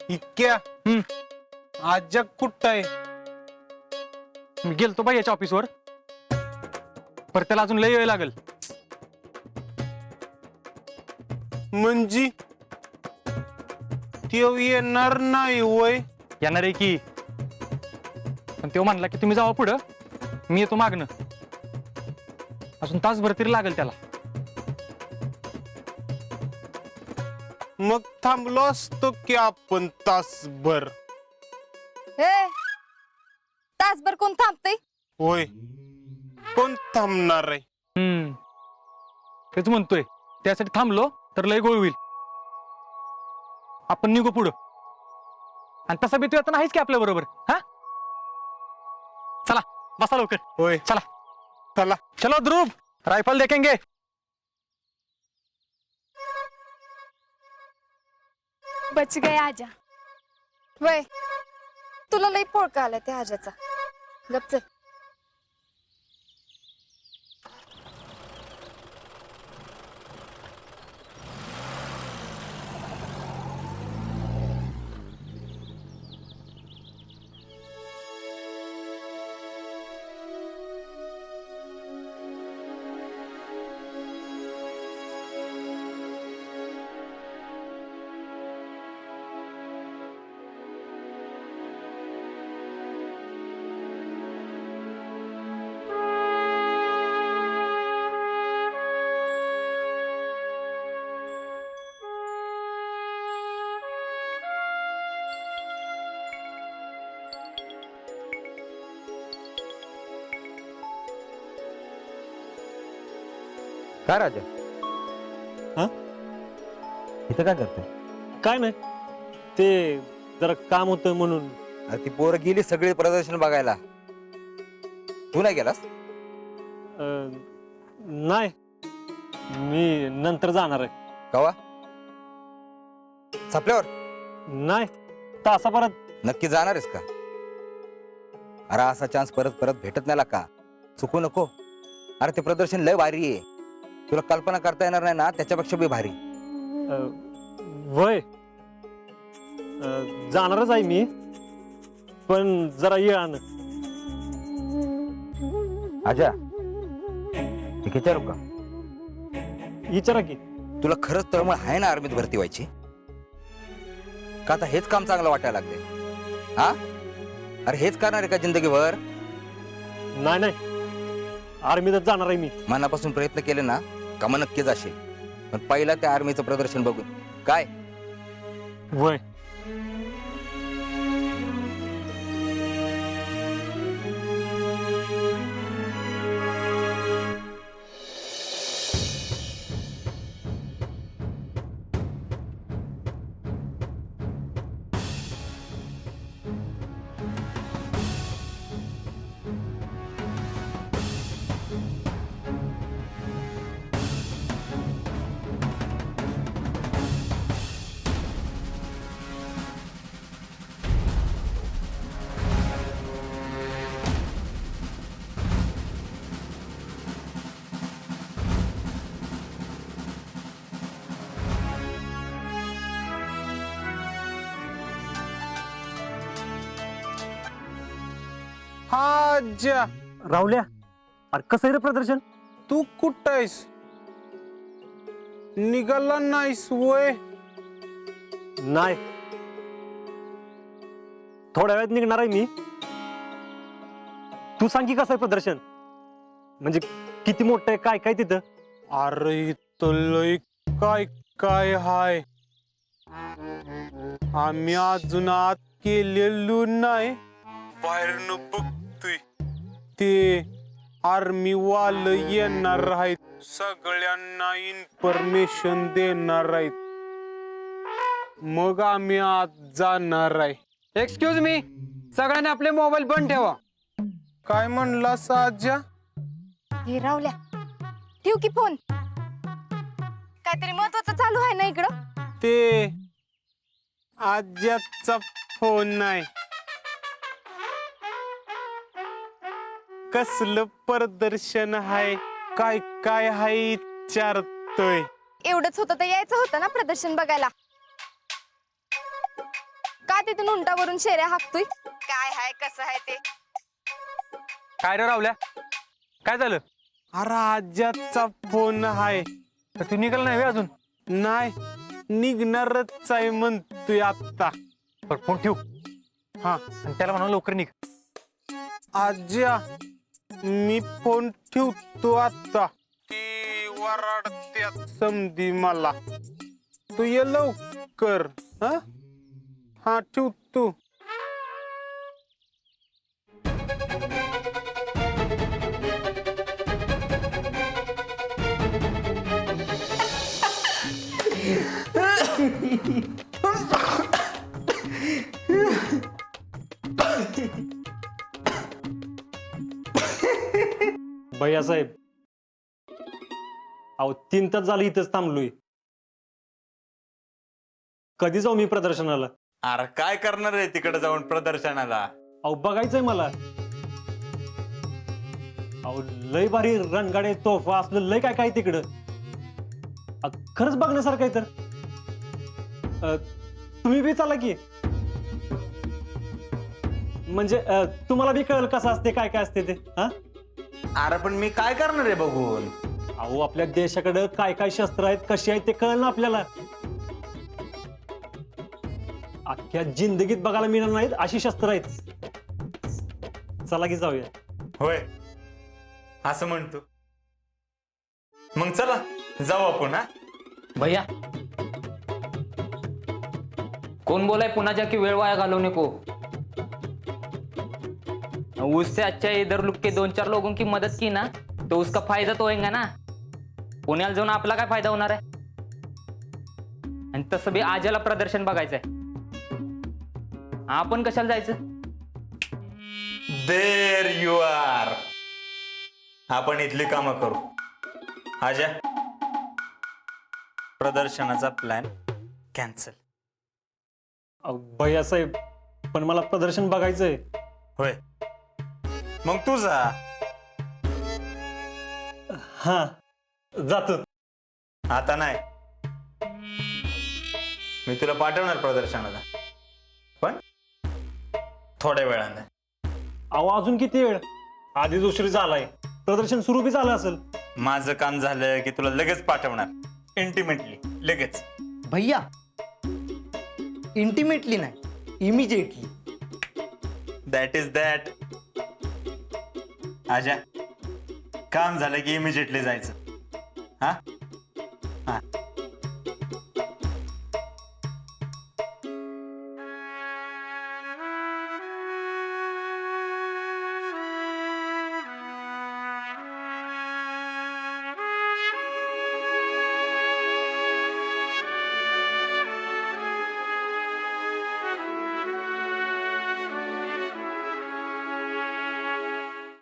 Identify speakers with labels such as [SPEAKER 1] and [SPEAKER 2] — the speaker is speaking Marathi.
[SPEAKER 1] इतक्या आज कुठं आहे?
[SPEAKER 2] मी गेलतो बाई याच्या ऑफिसवर, पर त्याला अजून लय वेळ लागेल.
[SPEAKER 1] म्हणजे त्यो येणार नाही वय?
[SPEAKER 2] येणार आहे की, पण तो म्हणला की तुम्ही जावा पुढं, मी येतो मागणं. अजून तासभर तरी लागेल त्याला.
[SPEAKER 1] मग थांबलो असतो की आपण तासभर.
[SPEAKER 3] तासभर कोण थांबतय?
[SPEAKER 1] होय, कोण थांबणार आहे?
[SPEAKER 2] तेच म्हणतोय, त्यासाठी थांबलो तर लय गोळ होईल. आपण निघू पुढं, आणि तसा बी तू आता नाहीच की आपल्या बरोबर. हा, चला बसा लवकर.
[SPEAKER 1] होय,
[SPEAKER 2] चला
[SPEAKER 1] चला.
[SPEAKER 2] चलो ध्रुव, राइफल देखेंगे.
[SPEAKER 3] बच गए आजा. वय तुला लई पोळका आलाय त्या आजाचा. गप चल.
[SPEAKER 4] काय राजा?
[SPEAKER 5] हा?
[SPEAKER 4] इथं काय करतोय?
[SPEAKER 5] काय नाही, ते जरा काम होतं म्हणून.
[SPEAKER 4] अरे ती पोरं गेली सगळे प्रदर्शन बघायला, तू नाही गेलास?
[SPEAKER 5] नाही, मी नंतर जाणार आहे.
[SPEAKER 4] कवा? संपल्यावर?
[SPEAKER 5] नाही, तासा परत.
[SPEAKER 4] नक्की जाणार आहेस का? अरे असा चान्स परत परत भेटत नाही का, चुकू नको. अरे ते प्रदर्शन लय भारी आहे, तुला कल्पना करता येणार नाही ना, त्याच्यापेक्षा बी भारी.
[SPEAKER 5] वय जाणारच आहे मी, पण जरा येळानं.
[SPEAKER 4] आजा ठीक विचारू का?
[SPEAKER 5] विचारा की.
[SPEAKER 4] तुला खरंच तळमळ आहे ना आर्मीत भरती व्हायची? का आता हेच काम चांगलं वाटायला लागले? हा, अरे हेच करणार आहे का जिंदगीभर?
[SPEAKER 5] नाही नाही, आर्मीतच जाणार आहे मी.
[SPEAKER 4] मनापासून प्रयत्न केले ना का मग नक्की जाशील, पण पहिला त्या आर्मीचं प्रदर्शन बघून काय.
[SPEAKER 5] वय
[SPEAKER 1] हा जा.
[SPEAKER 5] राहुल्या, अरे कसं आहे रे प्रदर्शन?
[SPEAKER 1] तू कुठं आहेस? निघाला नाहीस वय?
[SPEAKER 5] नाही, थोड्या वेळात निघणार आहे मी. तू सांग की कसं आहे प्रदर्शन, म्हणजे किती मोठं आहे, काय काय तिथं?
[SPEAKER 1] अरे इथं लय काय काय हाय, आम्ही अजून आत केलेलो नाही, बाहेरनं बघतोय. ते आर्मी वाल येणार आहेत, सगळ्यांना इन्फॉर्मेशन देणार आहेत, मग आम्ही आत जाणार आहे.
[SPEAKER 6] एक्सक्यूज मी, सगळ्यांनी आपले मोबाईल बंद ठेवा.
[SPEAKER 1] काय म्हणला साजा?
[SPEAKER 3] हे रावल्या, ठेव की फोन. काहीतरी महत्वाचं चालू आहे ना इकडं?
[SPEAKER 1] ते आज्याचा फोन नाही. कसलं प्रदर्शन आहे, काय काय आहे विचारतोय.
[SPEAKER 3] एवढंच होतं तर यायचं होतं ना प्रदर्शन बघायला. तिथून उंटावरून शेऱ्या हाकतोय काय हाय कसं आहे ते.
[SPEAKER 2] काय रे रावल्या काय झालं?
[SPEAKER 1] अरे आज्याचा फोन आहे.
[SPEAKER 2] तर तू निघाला नाही व्हय अजून?
[SPEAKER 1] नाही निघणारच आहे म्हणतोय आता.
[SPEAKER 2] बरं फोन ठेव
[SPEAKER 1] हा
[SPEAKER 2] आणि त्याला म्हणा लवकर निघ.
[SPEAKER 1] आज्या मी फोन ठेवतो आता. ती वराडत्यात समधी मला. तू ये लवकर. हा हा ठेवतो.
[SPEAKER 5] भैया साहेब, अहो 3 तास झालं इथंच थांबलोय. कधी जाऊ मी प्रदर्शनाला?
[SPEAKER 7] अरे काय करणार आहे तिकडे जाऊन प्रदर्शनाला?
[SPEAKER 5] अहो बघायचंय मला. अहो लय भारी रणगाडे तोफा असलं लय काय काय तिकडं. खरंच बघण्यासारखं आहे तर. तुम्ही बी चला की. म्हणजे तुम्हाला बी कळलं कसं असते काय काय असते ते. हा
[SPEAKER 7] अरे पण मी काय करणार आहे बघून?
[SPEAKER 5] अहो आपल्या देशाकडं काय काय शस्त्र आहेत कशी आहेत ते कळलं ना आपल्याला. अख्ख्या जिंदगीत बघायला मिळणार नाहीत अशी शस्त्र आहेत. चला की जाऊया.
[SPEAKER 7] होय असं म्हणतो. मग चला जाऊ आपण. हा
[SPEAKER 8] भैया कौन बोला है पुन्हा जाके वेळ वाया घालवने को? उससे अच्छा इधर लुक के 2-4 लोगों की मदद की ना तो उसका फायदा तो होएगा ना. पुण्याला जाऊन आपला काय फायदा होणार आहे? आणि तसं बी आजाला प्रदर्शन बघायचंय. आपण कशाला जायचं?
[SPEAKER 7] There you are. आपण इथली कामं करू. आजा प्रदर्शनाचा प्लॅन कॅन्सल.
[SPEAKER 5] भैया साहेब पण मला प्रदर्शन बघायचंय.
[SPEAKER 7] होय मग तू जा.
[SPEAKER 5] हा जातो.
[SPEAKER 7] आता नाही मी तुला पाठवणार प्रदर्शनाला पण थोड्या वेळाने.
[SPEAKER 5] अहो अजून किती वेळ? आधीच उशीर झालाय. प्रदर्शन सुरू बी झालं असेल.
[SPEAKER 7] माझं काम झालं की तुला लगेच पाठवणार. इंटिमेटली लगेच.
[SPEAKER 9] भैया इंटिमेटली नाही इमिजिएटली.
[SPEAKER 7] That is that. आजा काम झालं की इमिजिएटली जायचं. हा